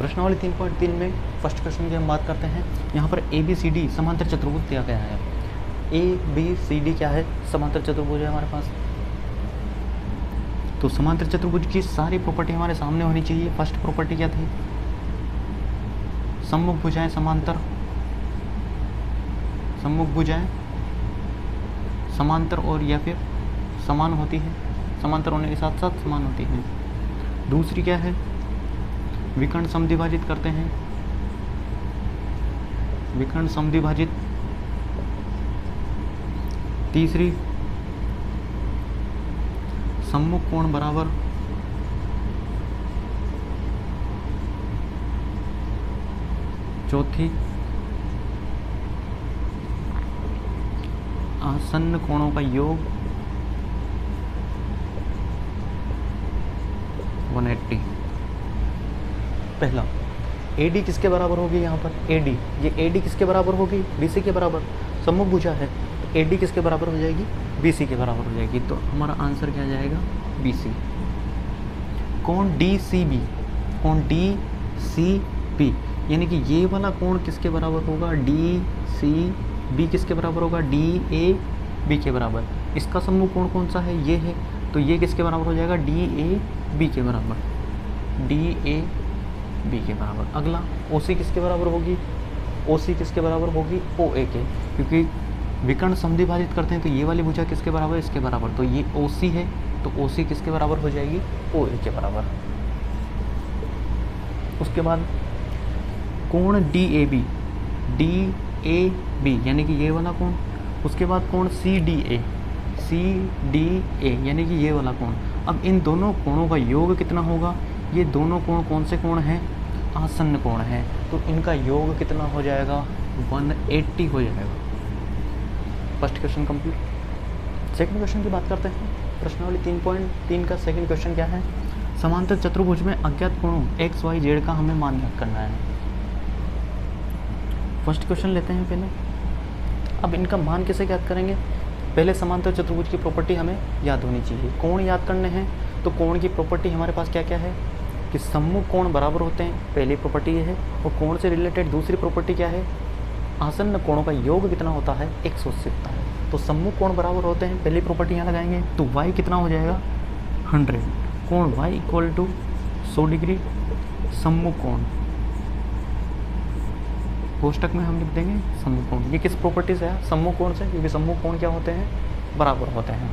प्रश्नावली 3.3 में first question की हम बात करते हैं। यहाँ पर ABCD समांतर चतुर्भुज दिया गया है। ABCD क्या है? समांतर चतुर्भुज है हमारे पास। तो समांतर चतुर्भुज की सारी प्रॉपर्टी हमारे सामने होनी चाहिए। फर्स्ट प्रॉपर्टी क्या थी? सम्मुख भुजाएं समांतर, सम्मुख भुजाएं समांतर और या फिर समान होती है, समांतर होने के साथ साथ समान होती है। दूसरी क्या है? विकर्ण समद्विभाजित करते हैं, विकर्ण समद्विभाजित। तीसरी सम्मुख कोण बराबर। चौथी आसन्न कोणों का योग 180। पहला AD किसके बराबर होगी? यहाँ पर AD, ये AD किसके बराबर होगी? BC के बराबर। सम्मुख भुजा है तो AD किसके बराबर हो जाएगी? BC के बराबर हो जाएगी। तो हमारा आंसर क्या जाएगा? BC। कोण DCB, कोण DCB यानी कि ये वाला कोण किसके बराबर होगा? DCB किसके बराबर होगा? DAB के बराबर। इसका सम्मुख कोण कौन सा है? ये है, तो ये किसके बराबर हो जाएगा? DAB के बराबर, DAB के बराबर। अगला OC किसके बराबर होगी? OC किसके बराबर होगी? OA के, क्योंकि विकर्ण समद्विभाजित करते हैं तो ये वाली भुजा किसके बराबर? इसके बराबर। तो ये OC है, तो OC किसके बराबर हो जाएगी? OA के बराबर। उसके बाद कोण DAB, DAB यानी कि ये वाला कोण। उसके बाद कोण CDA, CDA यानी कि ये वाला कोण। अब इन दोनों कोणों का योग कितना होगा? ये दोनों कोण कौन से कोण हैं? आसन्न कोण है, तो इनका योग कितना हो जाएगा? 180 हो जाएगा। First question complete. Second question की बात करते हैं। प्रश्नावली 3.3 का सेकंड क्वेश्चन क्या है? समांतर चतुर्भुज में अज्ञात कोणों x, y, z का हमें मान ज्ञात करना है। फर्स्ट क्वेश्चन लेते हैं पहले। अब इनका मान कैसे ज्ञात करेंगे? पहले समांतर चतुर्भुज की प्रॉपर्टी हमें याद होनी चाहिए। कोण याद करने हैं तो कोण की प्रॉपर्टी हमारे पास क्या क्या है कि सम्मुख कोण बराबर होते हैं, पहली प्रॉपर्टी ये है। और कोण से रिलेटेड दूसरी प्रॉपर्टी क्या है? आसन्न कोणों का योग कितना होता है? 180 होता है। तो सम्मुख कोण बराबर होते हैं, पहली प्रॉपर्टी यहाँ लगाएंगे तो y कितना हो जाएगा? 100। कोण y इक्वल टू 100 डिग्री सम्मुख कोण, कोष्टक में हम लिख देंगे सम्मुख कोण। ये किस प्रॉपर्टी से है? सम्मुख कोण से, क्योंकि सम्मुख कोण क्या होते हैं? बराबर होते हैं।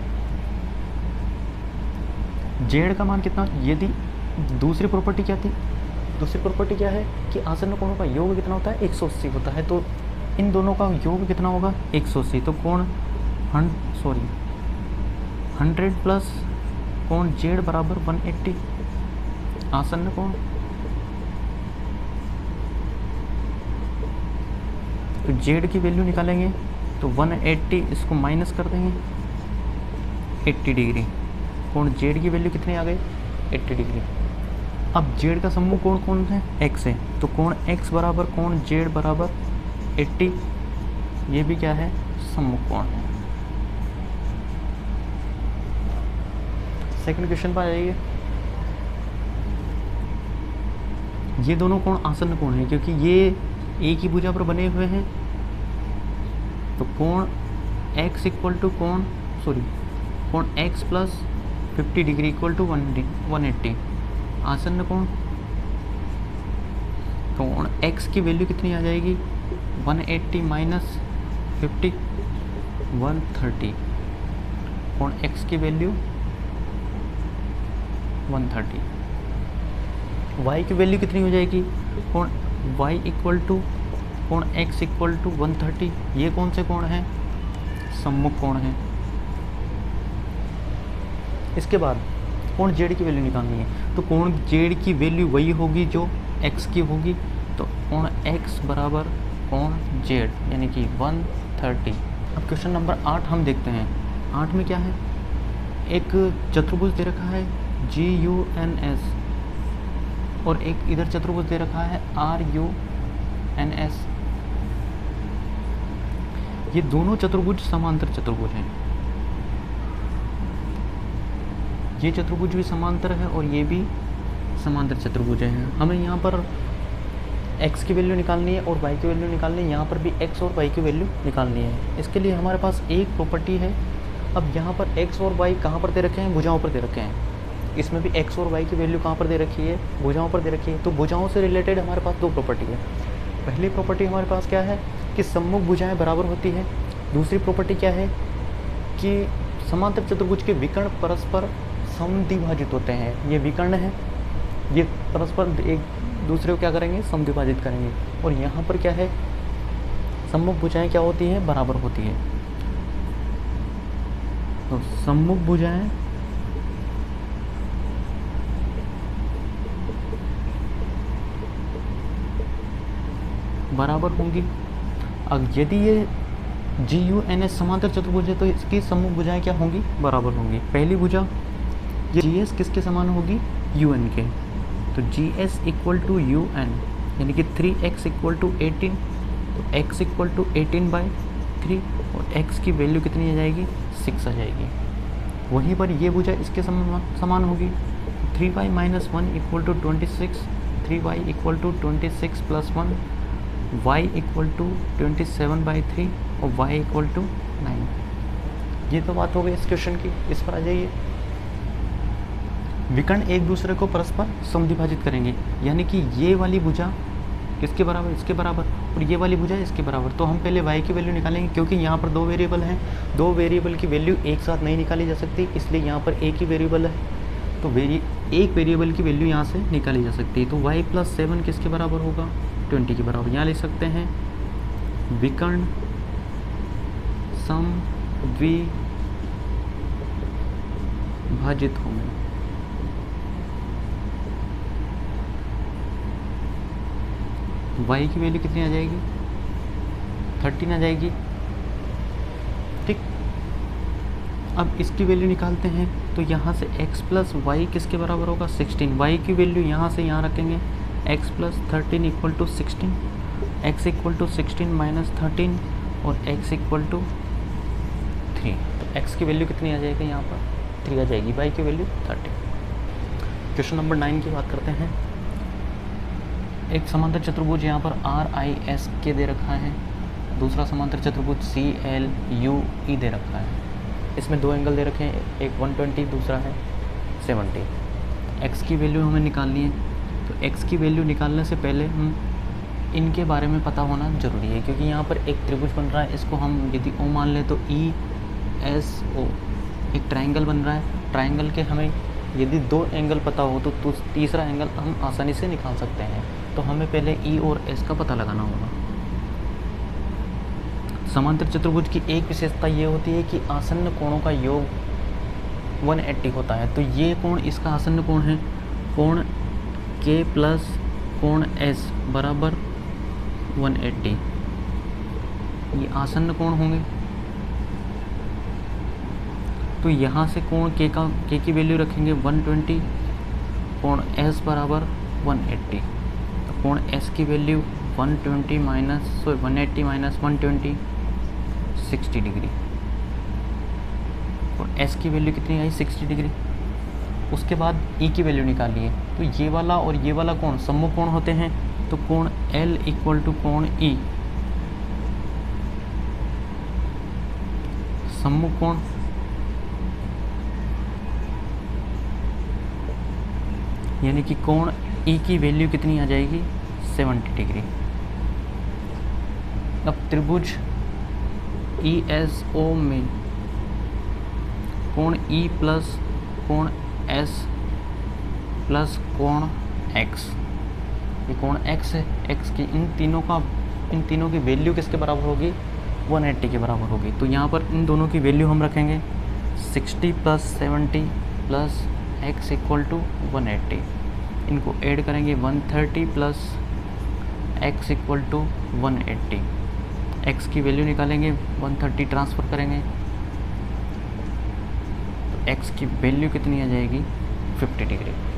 z का मान कितना? यदि दूसरी प्रॉपर्टी क्या थी? दूसरी प्रॉपर्टी क्या है कि आसन्न कोणों का योग कितना होता है? 180 होता है। तो इन दोनों का योग कितना होगा? 180। तो कोण 100 प्लस कोण z बराबर 180 आसन्न कोण। तो z की वैल्यू निकालेंगे तो 180, इसको माइनस कर देंगे 80 डिग्री। कोण z की वैल्यू कितनी आ गई? 80 डिग्री। अब z का सम्मुख कोण कौन है? x है, तो कोण x बराबर कोण z बराबर 80। ये भी क्या है? सम्मुख कोण है। सेकंड क्वेश्चन पर आ जाइए। ये दोनों कोण आसन्न कोण है, क्योंकि ये एक ही भुजा पर बने हुए हैं। तो कोण x इक्वल टू कोण x plus 50 degree equal to 180 आसन्न कोण। कोण x की वैल्यू कितनी आ जाएगी? 180 माइनस 50, 130। कोण x की वैल्यू 130। y की वैल्यू कितनी हो जाएगी? कोण y इक्वल टू कोण x इक्वल टू 130। ये कौन से कोण हैं? सम्मुख कोण हैं। इसके बाद कोण z की वैल्यू निकालनी है, तो कोण z की वैल्यू वही होगी जो x की होगी। तो कोण x बराबर कोण z यानी कि 130। अब क्वेश्चन नंबर 8 हम देखते हैं। 8 में क्या है? एक चतुर्भुज दे रखा है GUNS और एक इधर चतुर्भुज दे रखा है RUNS। ये दोनों चतुर्भुज समांतर चतुर्भुज हैं। ये चतुर्भुज भी समांतर है और ये भी समांतर चतुर्भुज है। हमें यहाँ पर x की वैल्यू निकालनी है और y की वैल्यू निकालनी है, यहाँ पर भी x और y की वैल्यू निकालनी है। इसके लिए हमारे पास एक प्रॉपर्टी है। अब यहाँ पर x और y कहाँ पर दे रखे हैं, भुजाओं पर दे रखे हैं। इसमें भी x और y की वैल्यू कहाँ पर दे रखी है, भुजाओं पर दे रखी है। तो भुजाओं से रिलेटेड हमारे पास दो प्रॉपर्टी है। पहली प्रॉपर्टी हमारे पास क्या है कि सम्मुख भुजाएं बराबर होती है। दूसरी प्रॉपर्टी क्या है कि समांतर चतुर्भुज के विकर्ण परस्पर समद्विभाजित होते हैं। ये विकर्ण है, ये परस्पर एक दूसरे को क्या करेंगे, समद्विभाजित करेंगे। और यहाँ पर क्या है, सम्मुख भुजाएं क्या होती हैं, बराबर होती है। तो सम्मुख भुजाएं बराबर होंगी। अब यदि ये GUNS समांतर चतुर्भुज है तो इसकी सम्मुख भुजाएं क्या होंगी, बराबर होंगी। पहली भुजा ये GS किसके समान होगी, UN के। तो GS इक्वल टू UN यानी कि 3x इक्वल टू 18, तो x इक्वल टू 18/3 और x की वैल्यू कितनी आ जाएगी, 6 आ जाएगी। वहीं पर ये भुजा इसके समान होगी। 3y - 1 equal to 26, 3y equal to 26 + 1, y equal to 27/3 और y इक्वल टू 9। ये तो बात हो गई इस क्वेश्चन की। इस पर आ जाइए। विकर्ण एक दूसरे को परस्पर समद्विभाजित करेंगे, यानी कि ये वाली भुजा किसके बराबर, इसके बराबर, और ये वाली भुजा इसके बराबर। तो हम पहले y की वैल्यू निकालेंगे, क्योंकि यहाँ पर दो वेरिएबल हैं, दो वेरिएबल की वैल्यू एक साथ नहीं निकाली जा सकती, इसलिए यहाँ पर एक ही वेरिएबल है। तो एक वेरिएबल की वैल्यू यहाँ से निकाली जा सकती है। तो y + 7 किसके बराबर होगा, 20 के बराबर। यहाँ लिख सकते हैं विकर्ण समद्विभाजित होंगे। y की वैल्यू कितनी आ जाएगी, 13 आ जाएगी। ठीक, अब इसकी वैल्यू निकालते हैं। तो यहाँ से x + y किसके बराबर होगा, 16। y की वैल्यू यहाँ से यहाँ रखेंगे, x + 13 equal to 16, x equal to 16 - 13 और x इक्वल टू 3। तो x की वैल्यू कितनी आ जाएगी, यहाँ पर 3 आ जाएगी, y की वैल्यू 30। क्वेश्चन नंबर 9 की बात करते हैं। एक समांतर चतुर्भुज यहाँ पर RIS के दे रखा है, दूसरा समांतर चतुर्भुज CLUE दे रखा है। इसमें दो एंगल दे रखे हैं, एक 120 दूसरा है 70। x की वैल्यू हमें निकालनी है। तो x की वैल्यू निकालने से पहले हम इनके बारे में पता होना ज़रूरी है, क्योंकि यहाँ पर एक त्रिभुज बन रहा है। इसको हम यदि O मान लें तो ESO एक ट्रायंगल बन रहा है। ट्रायंगल के हमें यदि दो एंगल पता हो तो तीसरा एंगल हम आसानी से निकाल सकते हैं। तो हमें पहले E और S का पता लगाना होगा। समांतर चतुर्भुज की एक विशेषता ये होती है कि आसन्न कोणों का योग 180 होता है। तो ये कोण इसका आसन्न कोण है, कोण K + कोण S बराबर 180। ये आसन्न कोण होंगे। तो यहाँ से कोण K की वैल्यू रखेंगे 120, कोण S बराबर 180। तो कोण S की वैल्यू 180 - 120 60 डिग्री। और S की वैल्यू कितनी आई, 60 डिग्री। उसके बाद E की वैल्यू निकालिए। तो ये वाला और ये वाला कोण सम्मुख कोण होते हैं। तो कोण L इक्वल टू कोण E, सम्मुख कोण, यानी कि कोण E की वैल्यू कितनी आ जाएगी, 70 डिग्री। अब त्रिभुज ESO में कोण E + कोण S + कोण X, ये कोण X है। X की इन तीनों की वैल्यू किसके बराबर होगी, 180 के बराबर होगी। तो यहाँ पर इन दोनों की वैल्यू हम रखेंगे 60 + 70 + X इक्वल टू 180। इनको ऐड करेंगे 130 + X इक्वल टू 180। X की वैल्यू निकालेंगे, 130 ट्रांसफ़र करेंगे तो X की वैल्यू कितनी आ जाएगी, 50 डिग्री।